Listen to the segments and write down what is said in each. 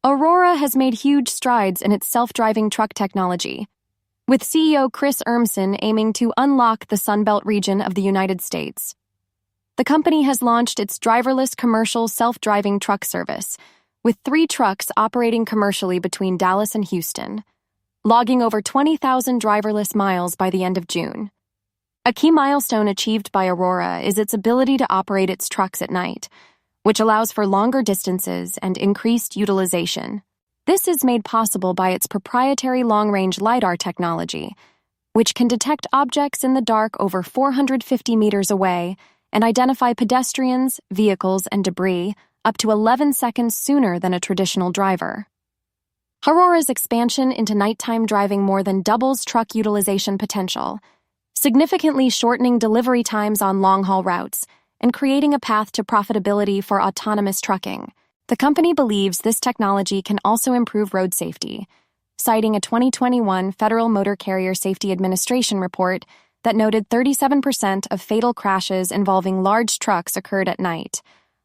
Aurora has made huge strides in its self-driving truck technology, with CEO Chris Urmson aiming to unlock the Sunbelt region of the United States. The company has launched its driverless commercial self-driving truck service, with 3 trucks operating commercially between Dallas and Houston, logging over 20,000 driverless miles by the end of June. A key milestone achieved by Aurora is its ability to operate its trucks at night, which allows for longer distances and increased utilization. This is made possible by its proprietary long-range LiDAR technology, which can detect objects in the dark over 450 meters away and identify pedestrians, vehicles, and debris up to 11 seconds sooner than a traditional driver. Aurora's expansion into nighttime driving more than doubles truck utilization potential, significantly shortening delivery times on long-haul routes and creating a path to profitability for autonomous trucking. The company believes this technology can also improve road safety, citing a 2021 Federal Motor Carrier Safety Administration report that noted 37% of fatal crashes involving large trucks occurred at night,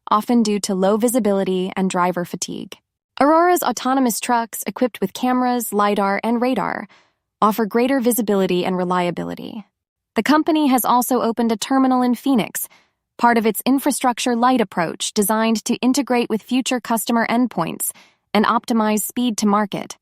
often due to low visibility and driver fatigue. Aurora's autonomous trucks, equipped with cameras, LiDAR, and radar, offer greater visibility and reliability. The company has also opened a terminal in Phoenix, part of its infrastructure light approach designed to integrate with future customer endpoints and optimize speed to market.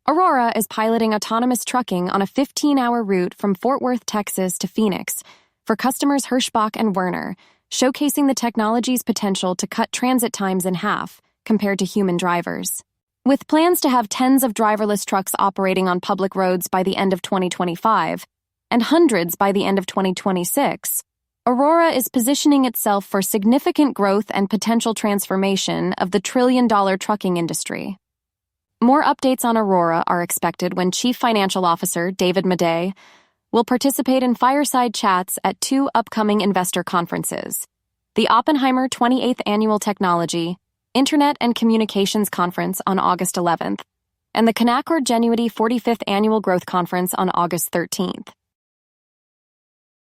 Aurora is piloting autonomous trucking on a 15-hour route from Fort Worth, Texas to Phoenix for customers Hirschbach and Werner, showcasing the technology's potential to cut transit times in half compared to human drivers. With plans to have tens of driverless trucks operating on public roads by the end of 2025 and hundreds by the end of 2026, Aurora is positioning itself for significant growth and potential transformation of the trillion-dollar trucking industry. More updates on Aurora are expected when Chief Financial Officer David Maday will participate in fireside chats at 2 upcoming investor conferences: the Oppenheimer 28th Annual Technology, Internet and Communications Conference on August 11th, and the Canaccord Genuity 45th Annual Growth Conference on August 13th.